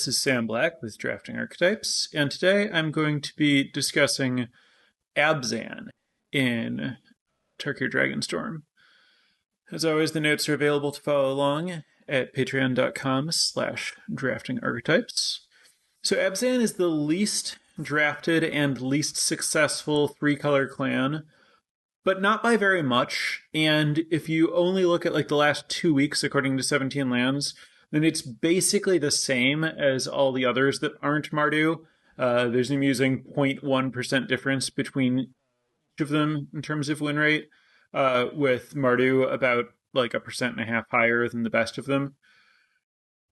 this is Sam Black with Drafting Archetypes, and today I'm going to be discussing Abzan in Tarkir Dragonstorm. As always, the notes are available to follow along at patreon.com/draftingarchetypes. So Abzan is the least drafted and least successful three-color clan, but not by very much. And if you only look at like the last 2 weeks, according to 17 lands, then it's basically the same as all the others that aren't Mardu. There's an amusing 0.1% difference between each of them in terms of win rate, with Mardu about like 1.5% higher than the best of them.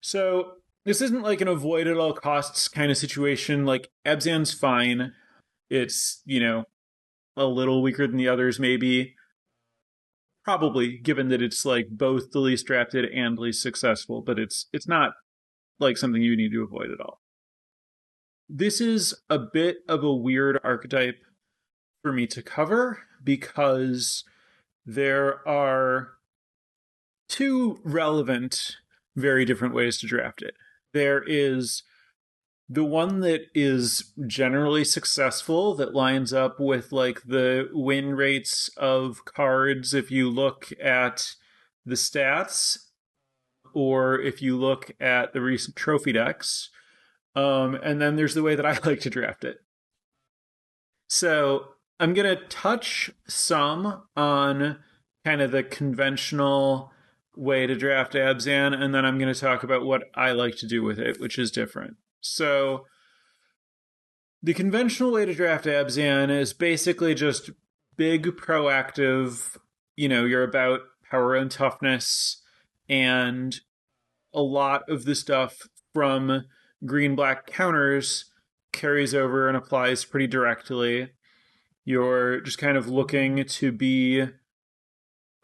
So this isn't like an avoid at all costs kind of situation. Like, Abzan's fine. It's, a little weaker than the others, maybe. Probably, given that it's like both the least drafted and least successful, but it's not like something you need to avoid at all. This is a bit of a weird archetype for me to cover because there are two relevant, very different ways to draft it. There is the one that is generally successful, that lines up with like the win rates of cards if you look at the stats or if you look at the recent trophy decks. And then there's the way that I like to draft it. So I'm going to touch some on kind of the conventional way to draft Abzan, and then I'm going to talk about what I like to do with it, which is different. So the conventional way to draft Abzan is basically just big, proactive, you're about power and toughness, and a lot of the stuff from green-black counters carries over and applies pretty directly. You're just kind of looking to be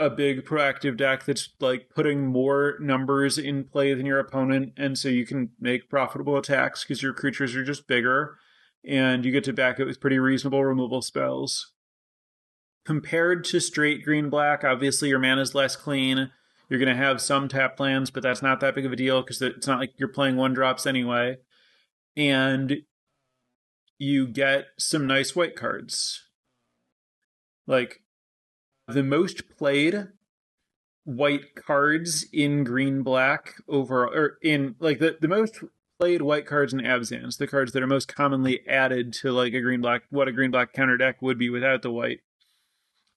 a big proactive deck that's like putting more numbers in play than your opponent, and so you can make profitable attacks because your creatures are just bigger, and you get to back it with pretty reasonable removal spells. Compared to straight green-black, obviously your mana's less clean. You're going to have some tap lands, but that's not that big of a deal because it's not like you're playing one-drops anyway. And you get some nice white cards. Like, the most played white cards in green-black overall, or in like the most played white cards in Abzans, the cards that are most commonly added to like a green-black, what a green-black counter deck would be without the white,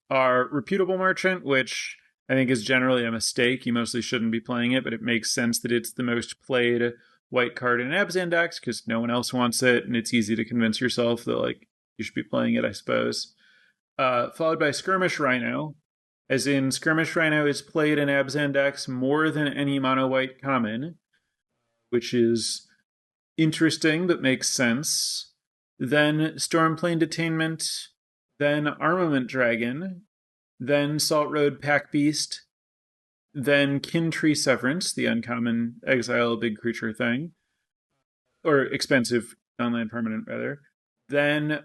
are Reputable Merchant, which I think is generally a mistake. You mostly shouldn't be playing it, but it makes sense that it's the most played white card in Abzan decks because no one else wants it, and it's easy to convince yourself that like you should be playing it, I suppose. Followed by Skirmish Rhino, as in Skirmish Rhino is played in Abzan decks more than any mono-white common, which is interesting but makes sense. Then Stormplane Detainment, then Armament Dragon, then Salt Road Pack Beast, then Kin Tree Severance, the uncommon exile big creature thing, or expensive online permanent rather, then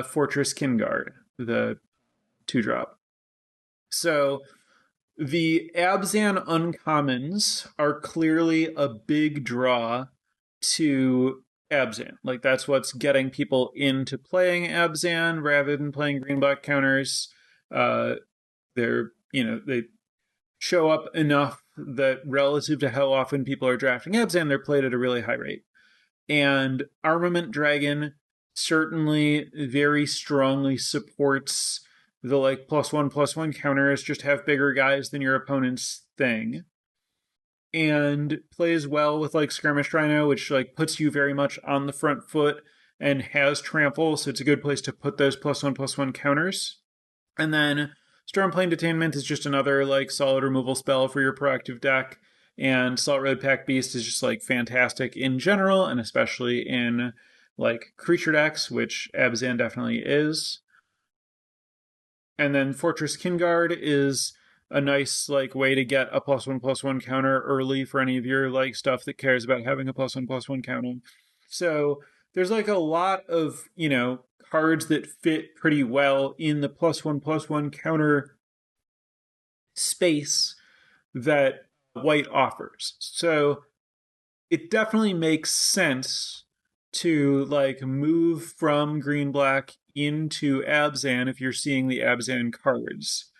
Fortress Kinguard, the 2-drop. So the Abzan uncommons are clearly a big draw to Abzan. Like, that's what's getting people into playing Abzan rather than playing green-black counters. They show up enough that relative to how often people are drafting Abzan, they're played at a really high rate. And Armament Dragon certainly very strongly supports the like +1/+1 counters, just have bigger guys than your opponent's thing, and plays well with like Skirmish Rhino, which like puts you very much on the front foot and has trample, so it's a good place to put those +1/+1 counters. And then Stormplane Detainment is just another like solid removal spell for your proactive deck, and Salt Road Pack Beast is just like fantastic in general, and especially in like creature decks, which Abzan definitely is. And then Fortress Kinguard is a nice like way to get a +1/+1 counter early for any of your like stuff that cares about having a +1/+1 counter. So there's like a lot of, cards that fit pretty well in the +1/+1 counter space that white offers. So it definitely makes sense to like move from green black into Abzan if you're seeing the Abzan cards.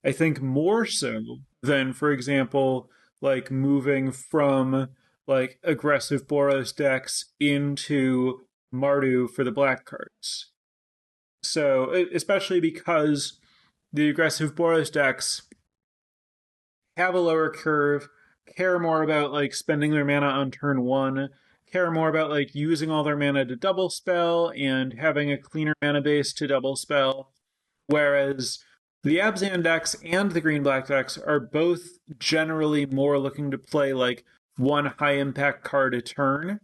I think more so than, for example, like moving from like aggressive Boros decks into Mardu for the black cards. So, especially because the aggressive Boros decks have a lower curve, care more about like spending their mana on turn one, care more about like using all their mana to double spell and having a cleaner mana base to double spell. Whereas the Abzan decks and the green black decks are both generally more looking to play like one high impact card a turn.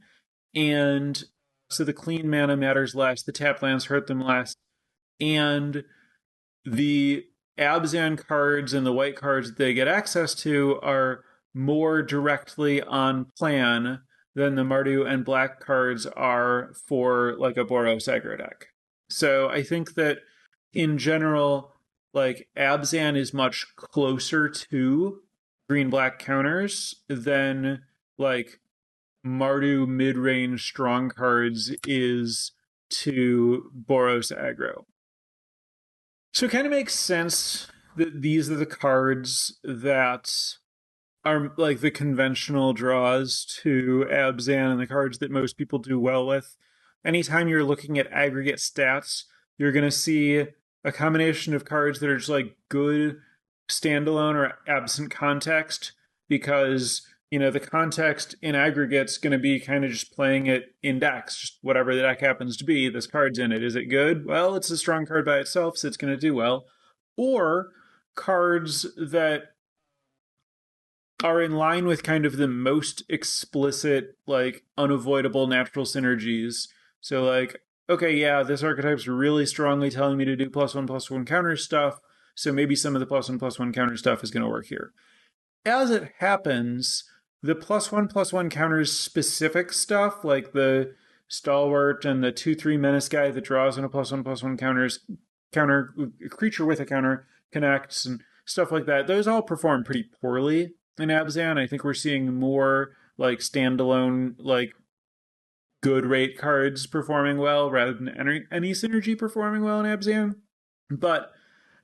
And so the clean mana matters less, the tap lands hurt them less. And the Abzan cards and the white cards that they get access to are more directly on plan than the Mardu and black cards are for like a Boros aggro deck. So I think that in general, like Abzan is much closer to green black counters than like Mardu mid range strong cards is to Boros aggro. So it kind of makes sense that these are the cards that are like the conventional draws to Abzan and the cards that most people do well with. Anytime you're looking at aggregate stats, you're going to see a combination of cards that are just like good standalone or absent context because the context in aggregate's going to be kind of just playing it in decks, just whatever the deck happens to be. This card's in it. Is it good? Well, it's a strong card by itself, so it's going to do well. Or cards that are in line with kind of the most explicit, like unavoidable natural synergies. So, like, okay, yeah, this archetype's really strongly telling me to do +1/+1 counter stuff. So maybe some of the +1/+1 counter stuff is going to work here. As it happens, the +1/+1 counters specific stuff, like the Stalwart and the 2/3 Menace guy that draws on a +1/+1 counter creature with a counter connects and stuff like that, those all perform pretty poorly in Abzan. I think we're seeing more like standalone, like good rate cards performing well rather than any synergy performing well in Abzan. But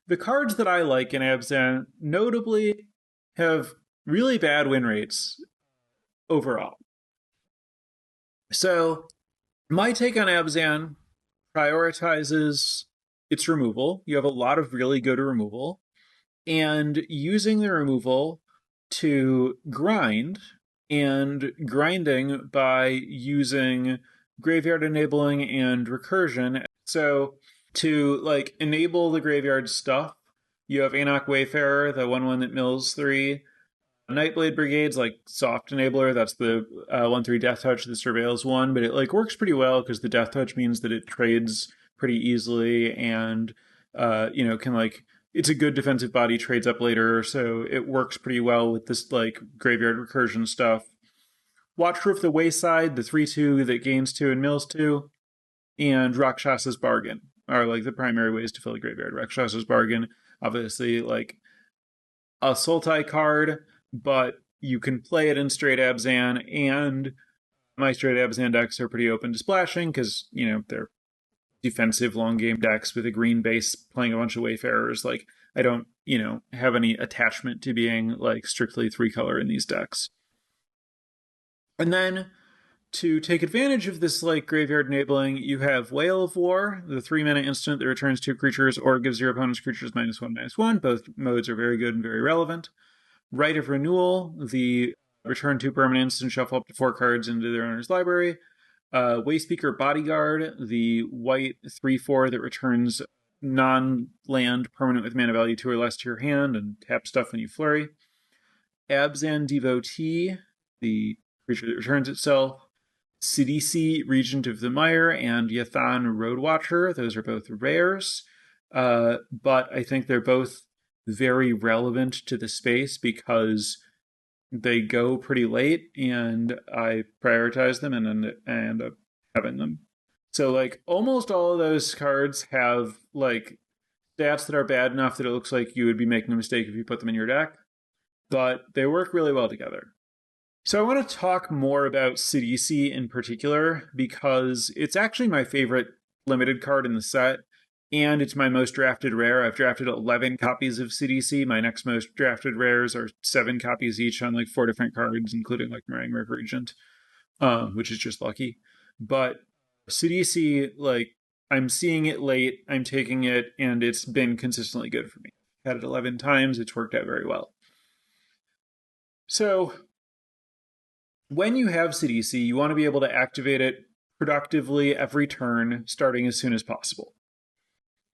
the cards that I like in Abzan notably have really bad win rates overall. So my take on Abzan prioritizes its removal. You have a lot of really good removal, and using the removal to grind, and grinding by using graveyard enabling and recursion. So to like enable the graveyard stuff, you have Anok Wayfarer, the 1/1 that mills 3. Nightblade Brigade's like soft enabler. That's the 1/3 Death Touch that surveils 1, but it like works pretty well because the Death Touch means that it trades pretty easily and can like it's a good defensive body, trades up later, so it works pretty well with this like graveyard recursion stuff. Watchproof the Wayside, the 3/2 that gains 2 and mills 2, and Rakshas's Bargain are like the primary ways to fill a graveyard. Rakshas's Bargain, obviously like a Sultai card, but you can play it in straight Abzan, and my straight Abzan decks are pretty open to splashing because, they're defensive long game decks with a green base playing a bunch of Wayfarers. Like, I don't, have any attachment to being like strictly 3-color in these decks. And then to take advantage of this like graveyard enabling, you have Whale of War, the 3-mana instant that returns 2 creatures or gives your opponent's creatures -1/-1. Both modes are very good and very relevant. Rite of Renewal, the return 2 permanents and shuffle up to 4 cards into their owner's library. Wayspeaker Bodyguard, the white 3/4 that returns non-land permanent with mana value 2 or less to your hand and tap stuff when you flurry. Abzan Devotee, the creature that returns itself. Sidisi, Regent of the Mire, and Yathan Roadwatcher. Those are both rares, but I think they're both very relevant to the space because they go pretty late, and I prioritize them and end up having them. So, like, almost all of those cards have, like, stats that are bad enough that it looks like you would be making a mistake if you put them in your deck, but they work really well together. So I want to talk more about Sidisi in particular because it's actually my favorite limited card in the set, and it's my most drafted rare. I've drafted 11 copies of CDC. My next most drafted rares are 7 copies each on like 4 different cards, including like Meringue River Regent, which is just lucky. But CDC, like, I'm seeing it late, I'm taking it, and it's been consistently good for me. I've had it 11 times, it's worked out very well. So when you have CDC, you want to be able to activate it productively every turn, starting as soon as possible.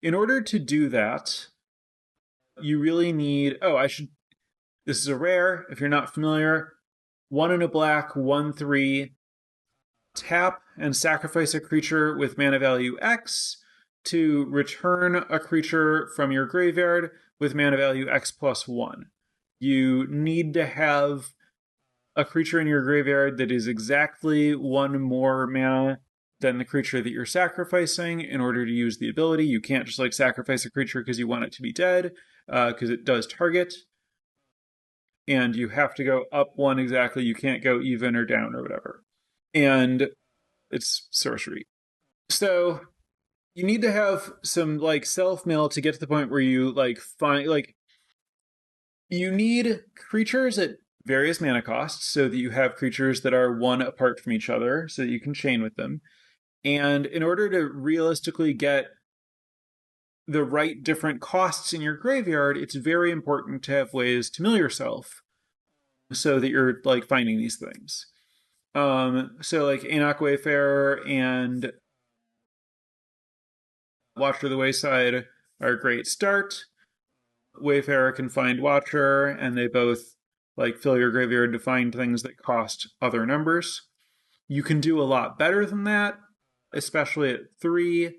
In order to do that, you really need. This is a rare, if you're not familiar. 1 and a black, 1/3. Tap and sacrifice a creature with mana value X to return a creature from your graveyard with mana value X+1. You need to have a creature in your graveyard that is exactly 1 more mana than the creature that you're sacrificing in order to use the ability. You can't just like sacrifice a creature because you want it to be dead, because it does target. And you have to go up 1 exactly. You can't go even or down or whatever. And it's sorcery. So you need to have some like self mill to get to the point where you like find like you need creatures at various mana costs so that you have creatures that are 1 apart from each other so that you can chain with them. And in order to realistically get the right different costs in your graveyard, it's very important to have ways to mill yourself so that you're like finding these things. So like Enoch Wayfarer and Watcher of the Wayside are a great start. Wayfarer can find Watcher, and they both like fill your graveyard to find things that cost other numbers. You can do a lot better than that, especially at 3.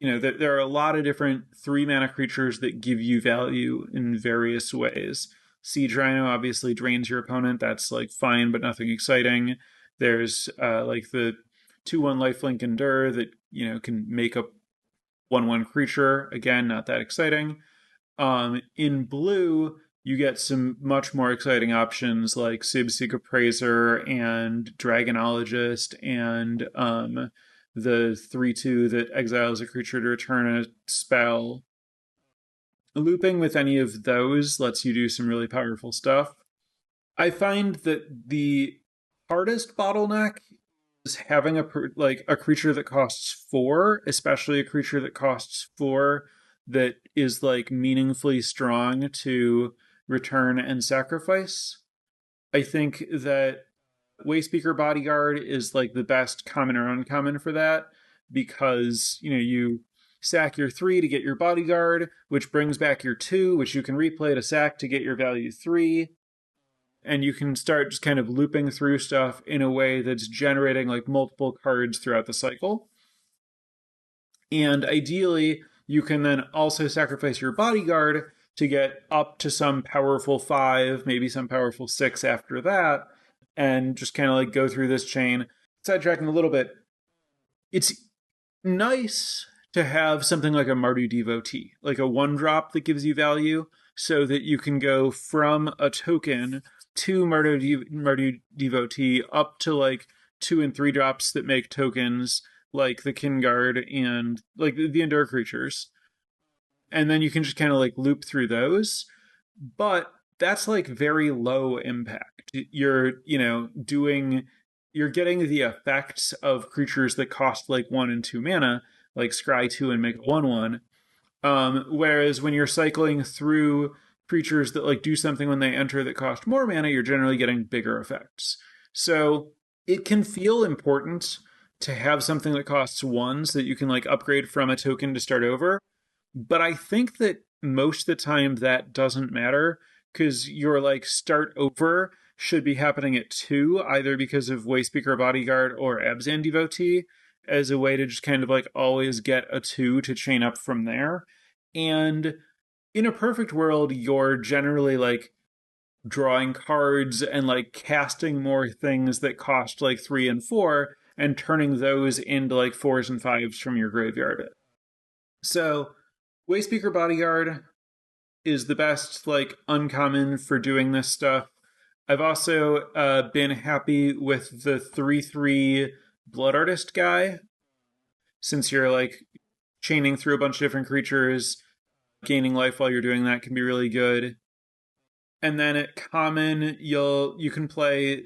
There are a lot of different 3 mana creatures that give you value in various ways. Siege Rhino obviously drains your opponent. That's like fine, but nothing exciting. There's like the 2/1 lifelink Endure that can make a 1/1 creature. Again, not that exciting. In blue, you get some much more exciting options like Sibsig Appraiser and Dragonologist and the 3/2 that exiles a creature to return a spell. Looping with any of those lets you do some really powerful stuff. I find that the hardest bottleneck is having a creature that costs 4, especially a creature that costs 4 that is like meaningfully strong to return and sacrifice. I think that Wayspeaker Bodyguard is like the best common or uncommon for that because you sack your 3 to get your Bodyguard, which brings back your 2, which you can replay to sack to get your value 3. And you can start just kind of looping through stuff in a way that's generating like multiple cards throughout the cycle. And ideally, you can then also sacrifice your Bodyguard to get up to some powerful 5, maybe some powerful 6 after that, and just kind of like go through this chain. Sidetracking a little bit, it's nice to have something like a Mardu Devotee, like a 1-drop that gives you value, so that you can go from a token to Mardu Devotee up to like 2 and 3 drops that make tokens like the Kinguard and like the Endure creatures. And then you can just kind of like loop through those. But that's like very low impact. You're getting the effects of creatures that cost like 1 and 2 mana, like Scry 2 and make 1/1. Whereas when you're cycling through creatures that like do something when they enter that cost more mana, you're generally getting bigger effects. So it can feel important to have something that costs 1 so that you can like upgrade from a token to start over. But I think that most of the time that doesn't matter because your like start over should be happening at 2, either because of Wayspeaker Bodyguard or Abzan Devotee, as a way to just kind of like always get a 2 to chain up from there. And in a perfect world, you're generally like drawing cards and like casting more things that cost like 3 and 4 and turning those into like 4s and 5s from your graveyard. So Wayspeaker Bodyguard is the best like uncommon for doing this stuff. I've also been happy with the 3/3 Blood Artist guy, since you're like chaining through a bunch of different creatures, gaining life while you're doing that can be really good. And then at common, you can play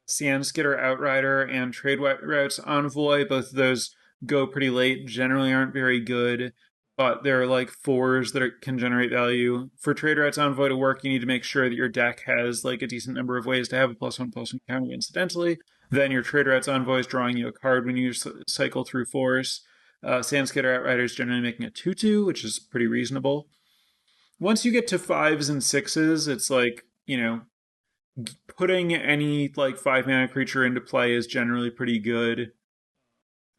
Sandskitter Outrider and Trade Routes Envoy. Both of those go pretty late, generally aren't very good, but they're like fours that can generate value. For Trade Routes Envoy to work, you need to make sure that your deck has like a decent number of ways to have a +1/+1 counter incidentally. Then your Trade Routes Envoy is drawing you a card when you cycle through fours. Sandskitter Outrider is generally making a 2/2, which is pretty reasonable. Once you get to fives and sixes, it's like, putting any like 5 mana creature into play is generally pretty good.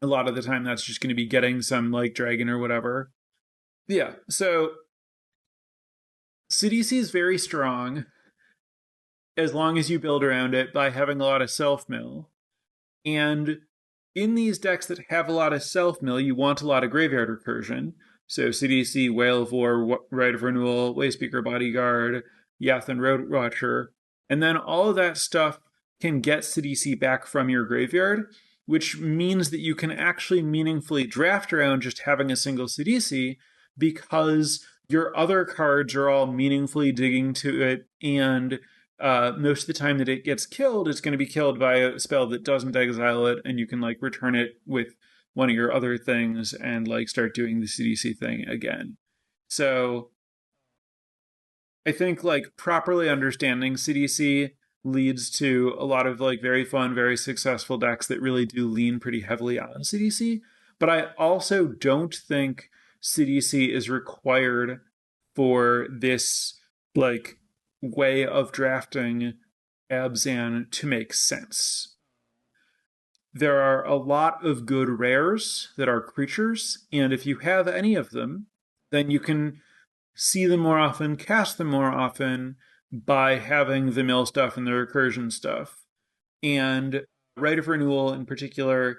A lot of the time, that's just going to be getting some like dragon or whatever. Yeah, so CDC is very strong as long as you build around it by having a lot of self mill. And in these decks that have a lot of self mill, you want a lot of graveyard recursion. So CDC, Whale of War, Right of Renewal, Wayspeaker Bodyguard, Yathan Road Watcher. And then all of that stuff can get CDC back from your graveyard, which means that you can actually meaningfully draft around just having a single CDC because your other cards are all meaningfully digging to it, and most of the time that it gets killed, it's going to be killed by a spell that doesn't exile it, and you can like return it with one of your other things and like start doing the CDC thing again. So I think like properly understanding CDC leads to a lot of like very fun, very successful decks that really do lean pretty heavily on CDC. But I also don't think CDC is required for this like way of drafting Abzan to make sense. There are a lot of good rares that are creatures, and if you have any of them, then you can see them more often, cast them more often by having the mill stuff and the recursion stuff. And Right of Renewal in particular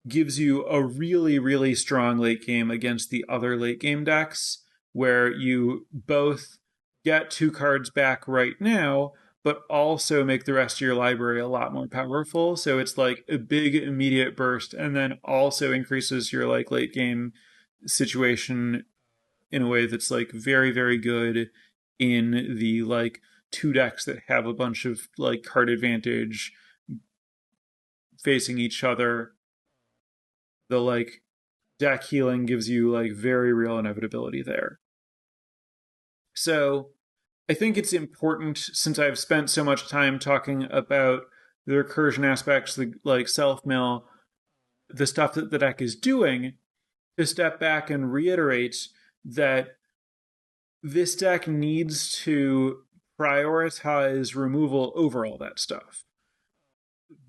gives you a really, really strong late game against the other late game decks, where you both get 2 cards back right now, but also make the rest of your library a lot more powerful. So it's like a big immediate burst, and then also increases your like late game situation in a way that's like very, very good in the like 2 decks that have a bunch of like card advantage facing each other. The like deck healing gives you like very real inevitability there. So I think it's important, since I've spent so much time talking about the recursion aspects, the like self mill, the stuff that the deck is doing, to step back and reiterate that this deck needs to prioritize removal over all that stuff.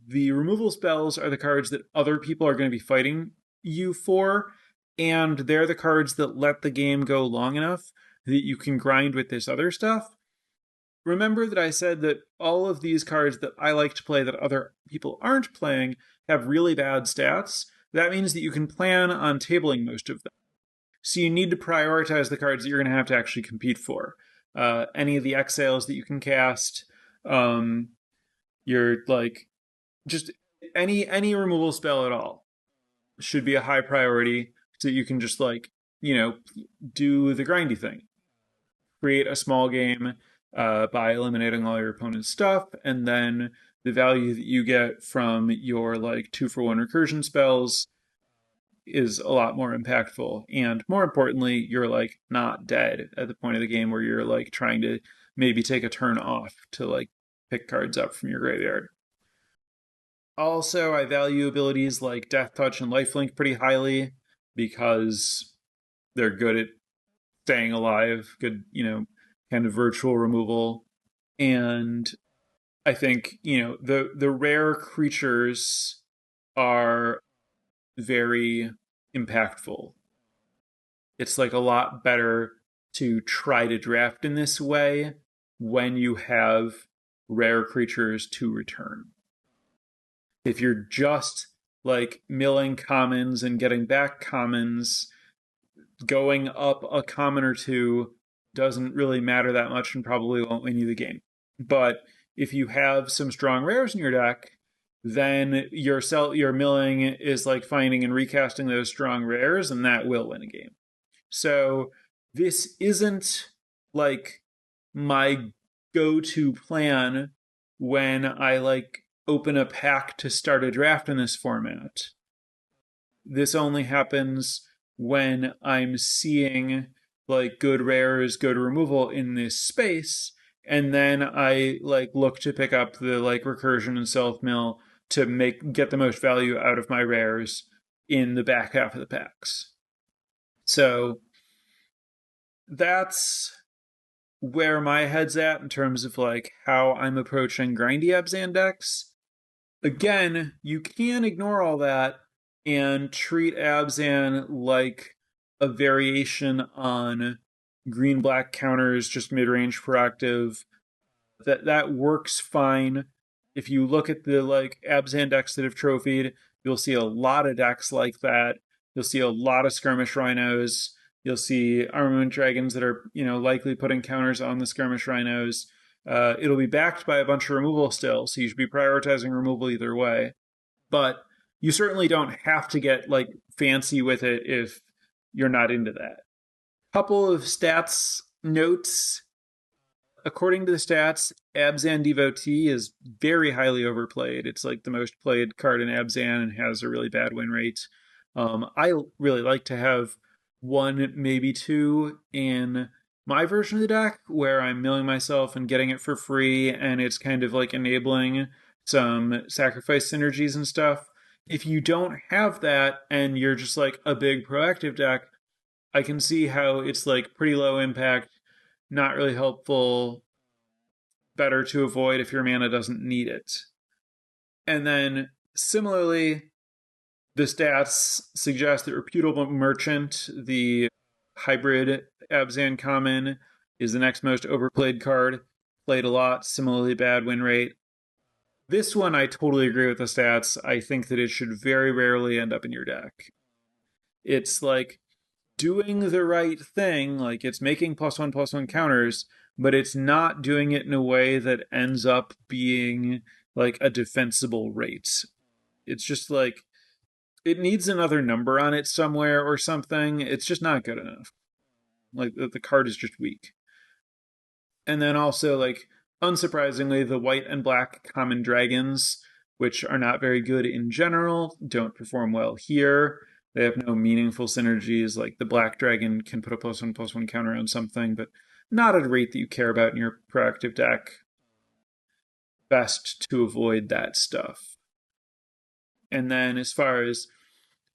The removal spells are the cards that other people are going to be fighting you for, and they're the cards that let the game go long enough that you can grind with this other stuff. Remember that I said that all of these cards that I like to play that other people aren't playing have really bad stats. That means that you can plan on tabling most of them. So you need to prioritize the cards that you're going to have to actually compete for. Any of the exhales that you can cast, you're like just any removal spell at all should be a high priority, so you can just like do the grindy thing, create a small game by eliminating all your opponent's stuff, and then the value that you get from your like 2-for-1 recursion spells is a lot more impactful. And more importantly, you're like not dead at the point of the game where you're like trying to maybe take a turn off to like pick cards up from your graveyard. Also, I value abilities like Death Touch and Lifelink pretty highly because they're good at staying alive, good, kind of virtual removal. And I think, the rare creatures are very impactful. It's like a lot better to try to draft in this way when you have rare creatures to return. If you're just like milling commons and getting back commons, going up a common or two doesn't really matter that much and probably won't win you the game. But if you have some strong rares in your deck, then your milling is like finding and recasting those strong rares, and that will win a game. So this isn't like my go-to plan when I like open a pack to start a draft in this format. This only happens when I'm seeing like good rares, good removal in this space, and then I like look to pick up the like recursion and self mill to get the most value out of my rares in the back half of the packs. So that's where my head's at in terms of like how I'm approaching grindy Abzan decks. Again, you can ignore all that and treat Abzan like a variation on green black counters, just mid range proactive. That works fine. If you look at the like Abzan decks that have trophied, you'll see a lot of decks like that. You'll see a lot of skirmish rhinos. You'll see armament dragons that are, likely putting counters on the skirmish rhinos. It'll be backed by a bunch of removal still, so you should be prioritizing removal either way. But you certainly don't have to get like fancy with it if you're not into that. Couple of stats notes. According to the stats, Abzan Devotee is very highly overplayed. It's like the most played card in Abzan and has a really bad win rate. I really like to have one, maybe two in my version of the deck where I'm milling myself and getting it for free, and it's kind of like enabling some sacrifice synergies and stuff. If you don't have that and you're just like a big proactive deck, I can see how it's like pretty low impact, not really helpful, better to avoid if your mana doesn't need it. And then similarly, the stats suggest that Reputable Merchant, the hybrid Abzan common, is the next most overplayed card. Played a lot, similarly bad win rate. This one, I totally agree with the stats. I think that it should very rarely end up in your deck. It's like doing the right thing, like it's making +1/+1 counters, but it's not doing it in a way that ends up being like a defensible rate. It's just like it needs another number on it somewhere or something. It's just not good enough. Like the card is just weak. And then also, like, unsurprisingly, the white and black common dragons, which are not very good in general, don't perform well here. They have no meaningful synergies. Like the black dragon can put a +1/+1 counter on something, but not at a rate that you care about in your proactive deck. Best to avoid that stuff. And then as far as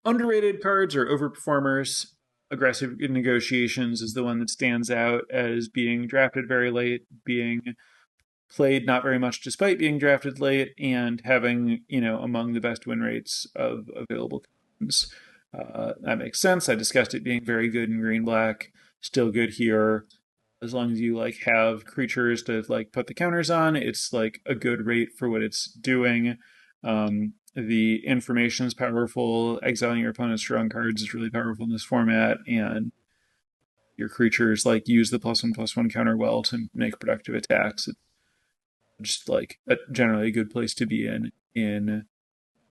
underrated cards or overperformers, Aggressive Negotiations is the one that stands out as being drafted very late, being played not very much despite being drafted late, and having, among the best win rates of available cards. That makes sense. I discussed it being very good in green black, still good here. As long as you like have creatures to like put the counters on, it's like a good rate for what it's doing. The information is powerful. Exiling your opponent's strong cards is really powerful in this format, and your creatures like use the +1/+1 counter well to make productive attacks. It's just like generally a good place to be in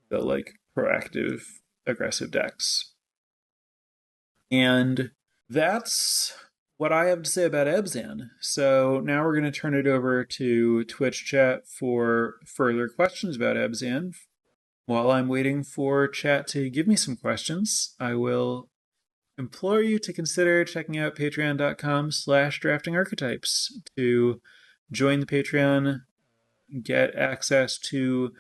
the like proactive aggressive decks. And that's what I have to say about Abzan. So now we're going to turn it over to Twitch chat for further questions about Abzan. While I'm waiting for chat to give me some questions, I will implore you to consider checking out patreon.com/draftingarchetypes to join the Patreon, get access to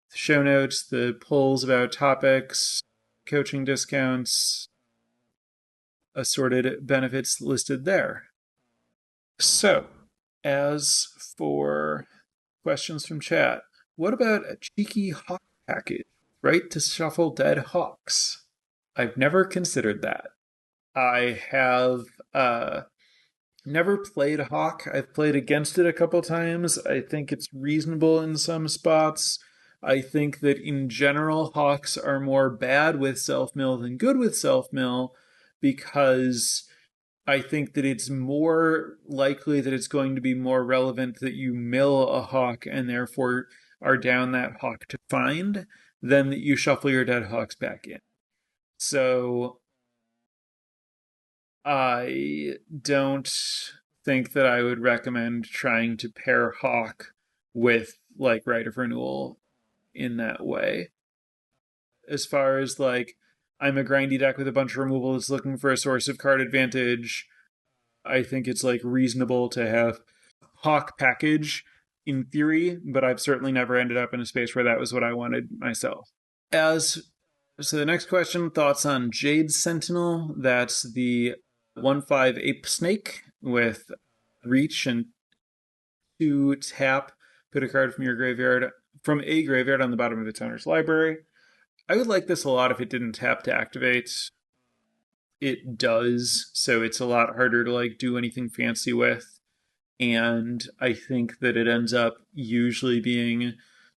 the show notes, the polls about topics, coaching discounts, assorted benefits listed there. So, as for questions from chat, what about a cheeky hawk package, right to shuffle dead hawks? I've never considered that. I have never played hawk. I've played against it a couple times. I think it's reasonable in some spots. I think that in general, hawks are more bad with self-mill than good with self-mill because I think that it's more likely that it's going to be more relevant that you mill a hawk and therefore are down that hawk to find than that you shuffle your dead hawks back in. So I don't think that I would recommend trying to pair hawk with like right of renewal in that way. As far as like I'm a grindy deck with a bunch of removal that's looking for a source of card advantage, I think it's like reasonable to have hawk package in theory, but I've certainly never ended up in a space where that was what I wanted myself. As so the next question, thoughts on Jade Sentinel? That's the 1/5 ape snake with reach and 2 tap. Put a card from a graveyard on the bottom of its owner's library. I would like this a lot if it didn't tap to activate. It does, so it's a lot harder to like do anything fancy with. And I think that it ends up usually being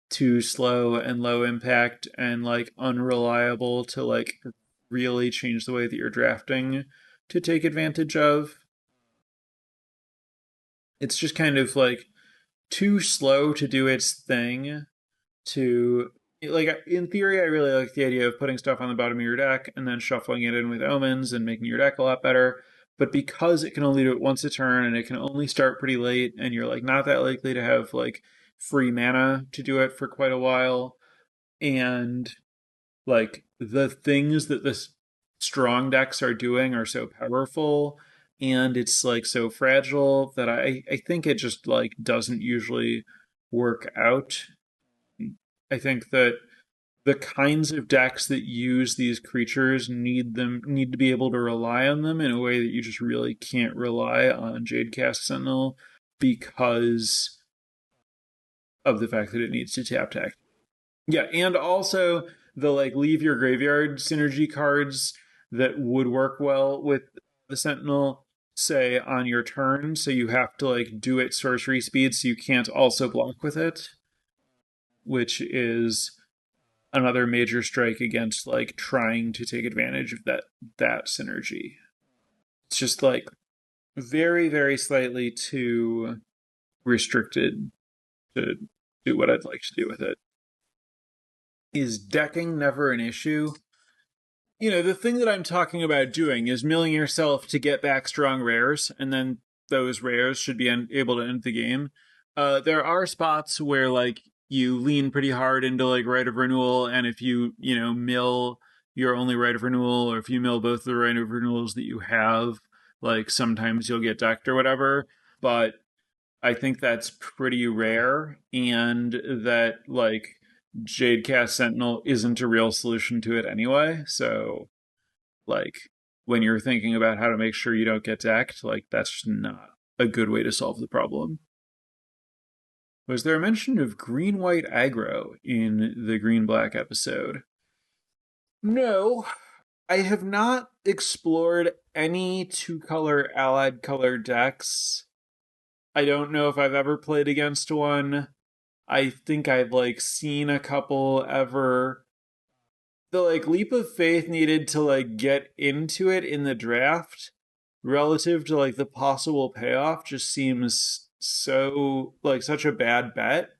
too slow and low impact and like unreliable to like really change the way that you're drafting to take advantage of. It's just kind of like too slow to do its thing to like in theory I really like the idea of putting stuff on the bottom of your deck and then shuffling it in with omens and making your deck a lot better, but because it can only do it once a turn and it can only start pretty late and you're like not that likely to have like free mana to do it for quite a while, and like the things that the strong decks are doing are so powerful and it's like so fragile that I think it just like doesn't usually work out. I think that the kinds of decks that use these creatures need to be able to rely on them in a way that you just really can't rely on Jadecast Sentinel because of the fact that it needs to tap tech. Yeah, and also the like leave your graveyard synergy cards that would work well with the Sentinel, say on your turn, so you have to like do it sorcery speed, so you can't also block with it, which is another major strike against like trying to take advantage of that synergy. It's just like very, very slightly too restricted to do what I'd like to do with it. Is decking never an issue? You know, the thing that I'm talking about doing is milling yourself to get back strong rares, and then those rares should be able to end the game. There are spots where like you lean pretty hard into like right of renewal, and if you know mill your only right of renewal, or if you mill both the right of renewals that you have, like sometimes you'll get decked or whatever. But I think that's pretty rare, and that like Jadecast Sentinel isn't a real solution to it anyway. So, like, when you're thinking about how to make sure you don't get decked, like, that's just not a good way to solve the problem. Was there a mention of green white aggro in the green black episode? No, I have not explored any 2 color allied color decks. I don't know if I've ever played against one. I think I've like seen a couple ever. The like leap of faith needed to like get into it in the draft relative to like the possible payoff just seems so like such a bad bet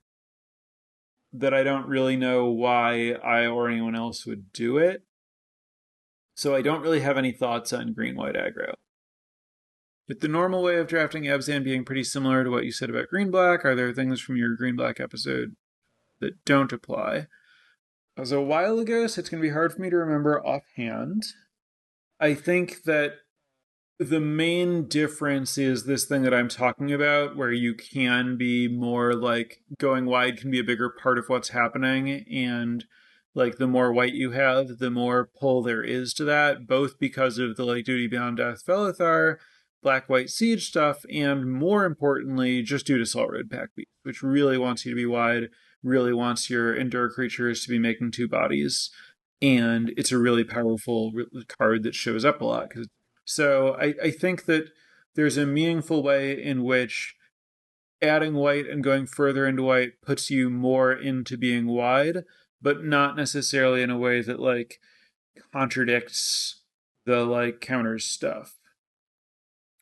that I don't really know why I or anyone else would do it. So I don't really have any thoughts on green white aggro. With the normal way of drafting Abzan being pretty similar to what you said about green black, are there things from your green black episode that don't apply? That was a while ago, so it's going to be hard for me to remember offhand. I think that the main difference is this thing that I'm talking about, where you can be more like going wide can be a bigger part of what's happening. And like the more white you have, the more pull there is to that, both because of the like Duty Beyond Death Felithar, Black White Siege stuff, and more importantly, just due to Salt Road Pack Beast, which really wants you to be wide, really wants your Endure creatures to be making 2 bodies. And it's a really powerful card that shows up a lot. So I think that there's a meaningful way in which adding white and going further into white puts you more into being wide, but not necessarily in a way that like contradicts the like counters stuff.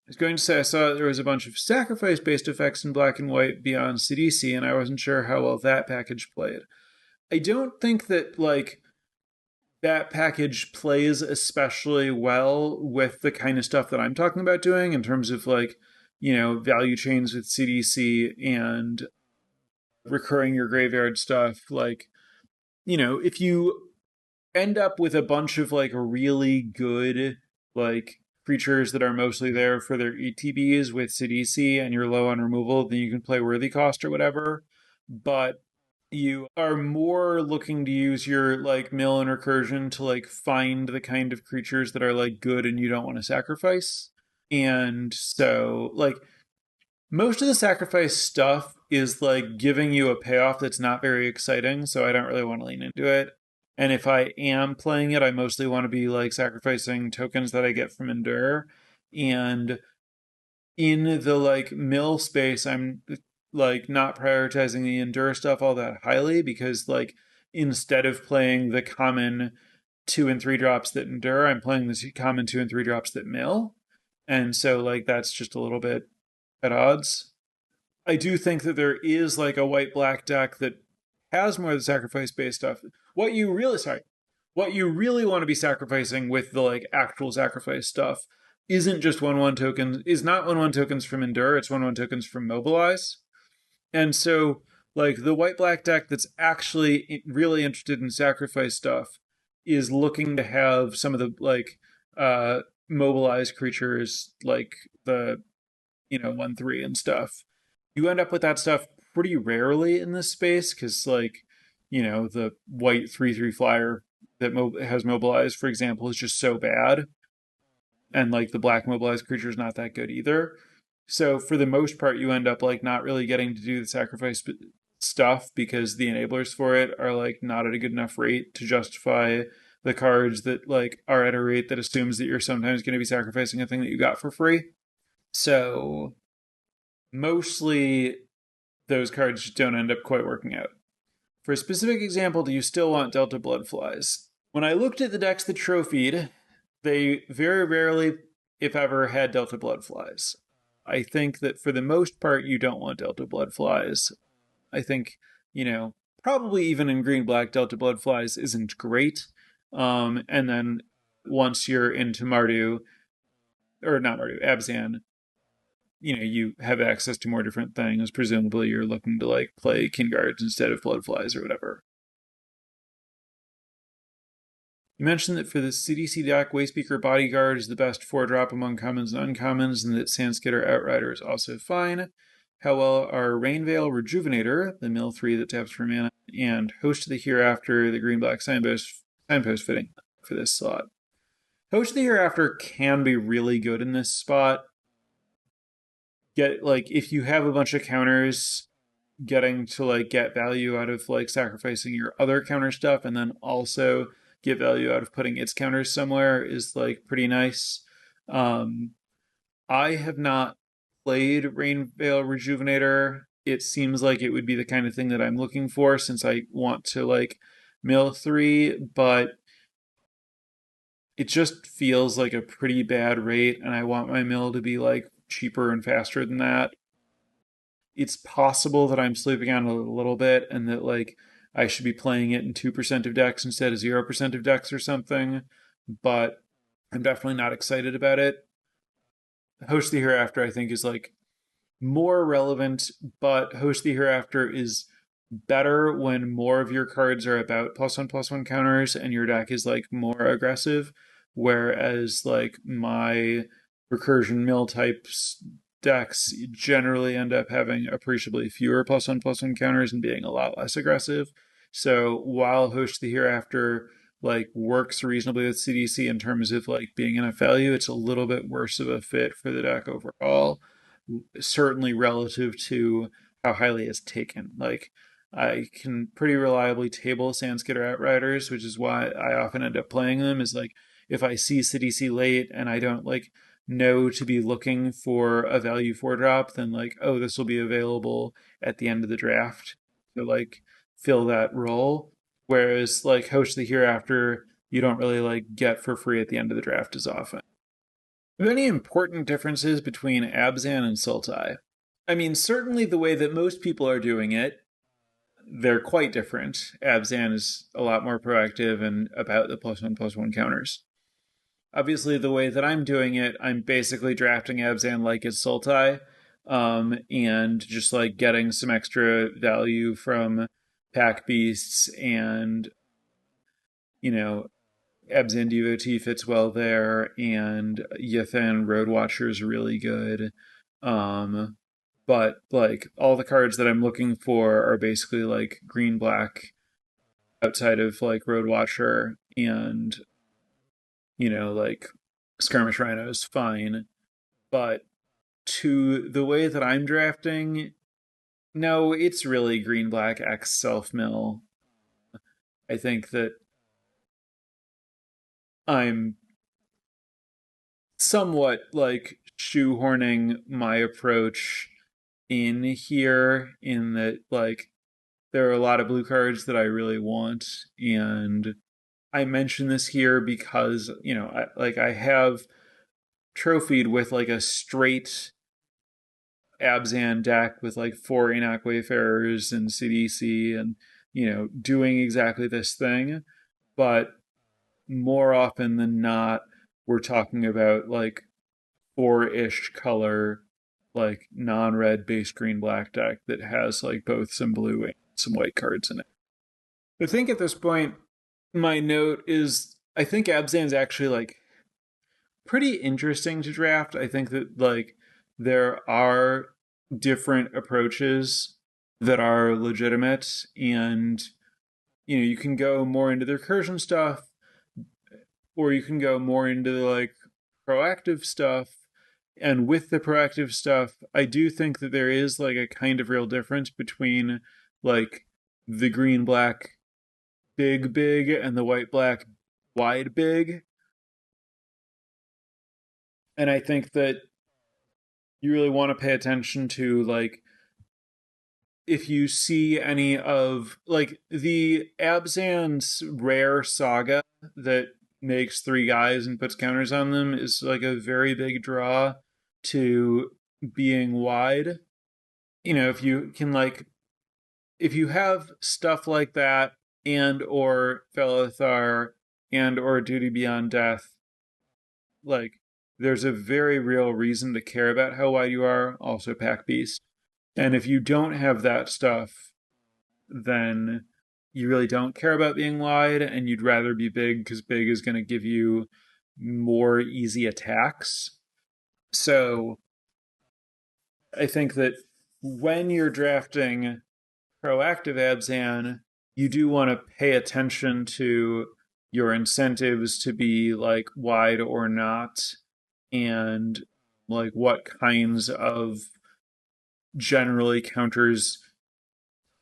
was going to say I saw there was a bunch of sacrifice based effects in black and white beyond CDC, and I wasn't sure how well that package played. I don't think that that package plays especially well with the kind of stuff that I'm talking about doing in terms of value chains with CDC and recurring your graveyard stuff. If you end up with a bunch of really good like creatures that are mostly there for their ETBs with CDC and you're low on removal, then you can play worthy cost or whatever. But you are more looking to use your mill and recursion to find the kind of creatures that are good and you don't want to sacrifice. And so most of the sacrifice stuff is giving you a payoff that's not very exciting, so I don't really want to lean into it. And if I am playing it, I mostly want to be sacrificing tokens that I get from Endure. And in the mill space, I'm not prioritizing the Endure stuff all that highly because instead of playing the common 2 and 3 drops that Endure, I'm playing the common 2 and 3 drops that mill. And so that's just a little bit at odds. I do think that there is a white black deck that has more of the sacrifice based stuff. What you really want to be sacrificing with the actual sacrifice stuff isn't just 1/1 tokens, is not 1/1 tokens from Endure, it's 1/1 tokens from Mobilize. And so the white black deck that's actually really interested in sacrifice stuff is looking to have some of the mobilized creatures like the 1/3 and stuff. You end up with that stuff pretty rarely in this space because the white 3/3 flyer that has mobilized, for example, is just so bad, and the black mobilized creature is not that good either. So for the most part, you end up not really getting to do the sacrifice stuff because the enablers for it are not at a good enough rate to justify the cards that are at a rate that assumes that you're sometimes going to be sacrificing a thing that you got for free. So mostly those cards just don't end up quite working out. For a specific example, do you still want Delta Bloodflies? When I looked at the decks that trophied, they very rarely, if ever, had Delta Bloodflies. I think that for the most part, you don't want Delta Bloodflies. I think, probably even in green black, Delta Bloodflies isn't great. And then once you're into Mardu, or not Mardu, Abzan, you have access to more different things. Presumably, you're looking to play King Guards instead of Bloodflies or whatever. You mentioned that for the CDC deck, Wayspeaker Bodyguard is the best 4-drop among commons and uncommons, and that Sandskitter Outrider is also fine. How well are Rainveil Rejuvenator, the mill 3 that taps for mana, and Host of the Hereafter, the green-black signpost fitting for this slot? Host of the Hereafter can be really good in this spot. If you have a bunch of counters, getting to get value out of sacrificing your other counter stuff and then also get value out of putting its counters somewhere is pretty nice. I have not played Rainveil Rejuvenator. It seems like it would be the kind of thing that I'm looking for since I want to mill 3, but it just feels like a pretty bad rate, and I want my mill to be cheaper and faster than that. It's possible that I'm sleeping on it a little bit and that I should be playing it in 2% of decks instead of 0% of decks or something, but I'm definitely not excited about it. Host of the Hereafter, I think, is more relevant, but Host of the Hereafter is better when more of your cards are about +1/+1 counters and your deck is more aggressive, whereas my recursion mill types decks generally end up having appreciably fewer +1/+1 counters and being a lot less aggressive. So while Host of the Hereafter works reasonably with CDC in terms of being enough value, it's a little bit worse of a fit for the deck overall, certainly relative to how highly it's taken. I can pretty reliably table Sandskitter Outriders, which is why I often end up playing them, is if I see CDC late and I don't know to be looking for a value 4-drop, then oh, this will be available at the end of the draft to fill that role. Whereas Host of the Hereafter, you don't really get for free at the end of the draft as often. Are there any important differences between Abzan and Sultai? I mean, certainly the way that most people are doing it, they're quite different. Abzan is a lot more proactive and about the +1/+1 counters. Obviously, the way that I'm doing it, I'm basically drafting Abzan like it's Sultai, and just like getting some extra value from pack beasts and, you know, Abzan Devotee fits well there, and Yathan Road Watcher is really good. Um, but like all the cards that I'm looking for are basically like green black outside of like Road Watcher and like Skirmish Rhino is fine. But to the way that I'm drafting, no, it's really green black X self mill. I think that I'm somewhat like shoehorning my approach in here in that like there are a lot of blue cards that I really want, and I mention this here because I have trophied with like a straight Abzan deck with like four Enoch Wayfarers and CDC and doing exactly this thing, but more often than not we're talking about like four-ish color like non-red base green black deck that has like both some blue and some white cards in it. I think at this point my note is I think Abzan's actually like pretty interesting to draft. I think that like there are different approaches that are legitimate, and you can go more into the recursion stuff or you can go more into the like proactive stuff. And with the proactive stuff, I do think that there is like a kind of real difference between like the green black big and the white black wide big. And I think that you really want to pay attention to like if you see any of like the Abzan's rare saga that makes three guys and puts counters on them is like a very big draw to being wide. If you can like if you have stuff like that and or Felithar and or Duty Beyond Death, like there's a very real reason to care about how wide you are, also Pack Beast. And if you don't have that stuff, then you really don't care about being wide and you'd rather be big because big is going to give you more easy attacks. So I think that when you're drafting proactive Abzan, you do want to pay attention to your incentives to be like wide or not, and like what kinds of generally counters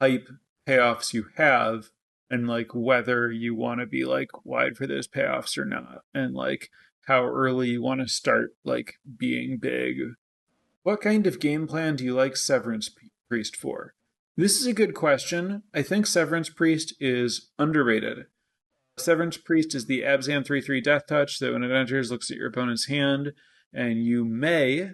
type payoffs you have, and like whether you want to be like wide for those payoffs or not, and like how early you want to start like being big. What kind of game plan do you like Severance Priest for? This is a good question. I think Severance Priest is underrated. Severance Priest is the Abzan 3/3 Death Touch that when it enters, looks at your opponent's hand, and you may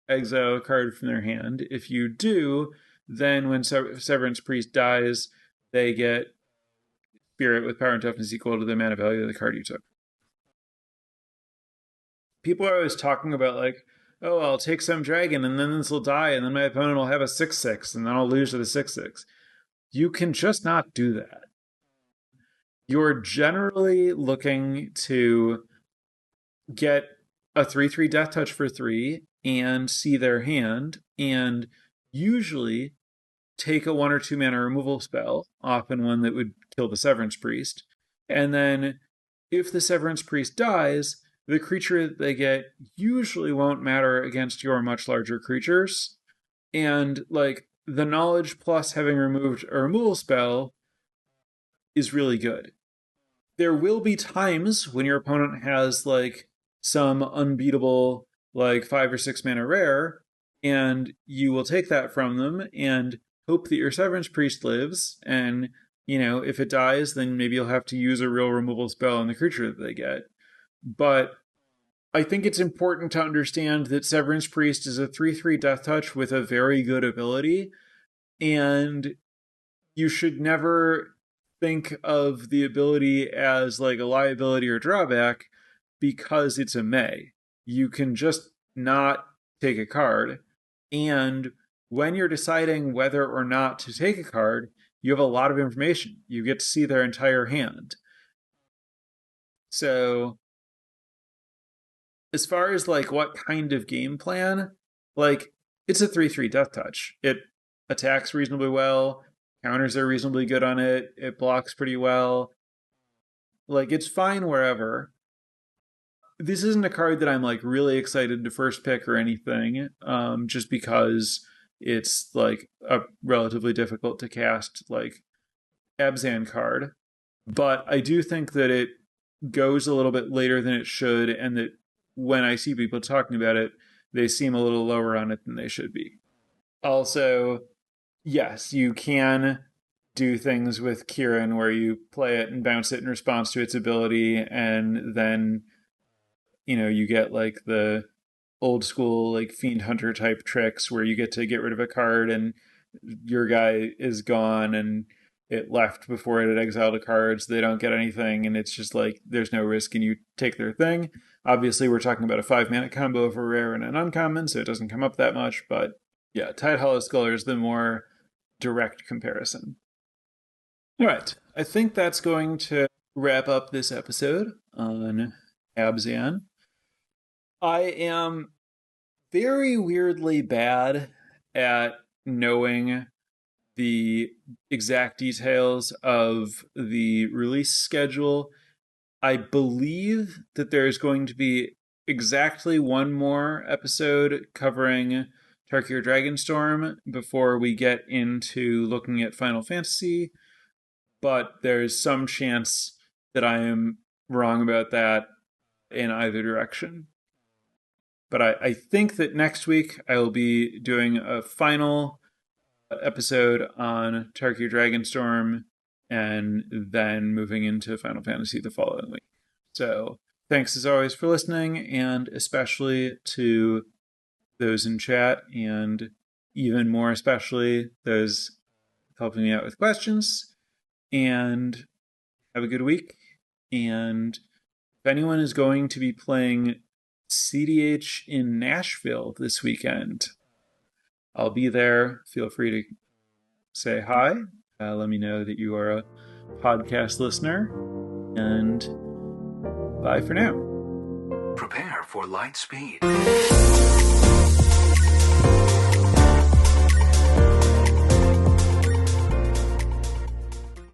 exile a card from their hand. If you do, then when Severance Priest dies, they get Spirit with power and toughness equal to the mana value of the card you took. People are always talking about like, oh, I'll take some dragon and then this will die and then my opponent will have a 6/6 and then I'll lose to the 6/6. You can just not do that. You're generally looking to get a 3/3 Death Touch for 3 and see their hand, and usually take a 1 or 2 mana removal spell, often one that would kill the Severance Priest. And then if the Severance Priest dies, the creature that they get usually won't matter against your much larger creatures. And like the knowledge plus having removed a removal spell is really good. There will be times when your opponent has like some unbeatable like 5 or 6 mana rare, and you will take that from them and hope that your Severance Priest lives. And if it dies, then maybe you'll have to use a real removal spell on the creature that they get. But I think it's important to understand that Severance Priest is a 3/3 death touch with a very good ability, and you should never think of the ability as like a liability or drawback because it's a May. You can just not take a card, and when you're deciding whether or not to take a card, you have a lot of information. You get to see their entire hand. So, as far as like what kind of game plan, like it's a 3/3 death touch. It attacks reasonably well, counters are reasonably good on it, it blocks pretty well. Like it's fine wherever. This isn't a card that I'm like really excited to first pick or anything, just because it's like a relatively difficult to cast like Abzan card. But I do think that it goes a little bit later than it should, and that when I see people talking about it, they seem a little lower on it than they should be. Also, yes, you can do things with Kieran where you play it and bounce it in response to its ability, and then you get like the old school like Fiend Hunter type tricks where you get to get rid of a card and your guy is gone and it left before it had exiled a card, so they don't get anything, and it's just like there's no risk and you take their thing. Obviously, we're talking about a 5-mana combo of a rare and an uncommon, so it doesn't come up that much, but yeah, Tide Hollow Sculler is the more direct comparison. All right, I think that's going to wrap up this episode on Abzan. I am very weirdly bad at knowing the exact details of the release schedule. I believe that there's going to be exactly one more episode covering Tarkir Dragonstorm before we get into looking at Final Fantasy, but there's some chance that I am wrong about that in either direction. But I think that next week I will be doing a final episode on Tarkir Dragonstorm and then moving into Final Fantasy the following week. So thanks as always for listening, and especially to those in chat, and even more especially those helping me out with questions. And have a good week. And if anyone is going to be playing CDH in Nashville this weekend, I'll be there. Feel free to say hi. Let me know that you are a podcast listener. And bye for now. Prepare for light speed.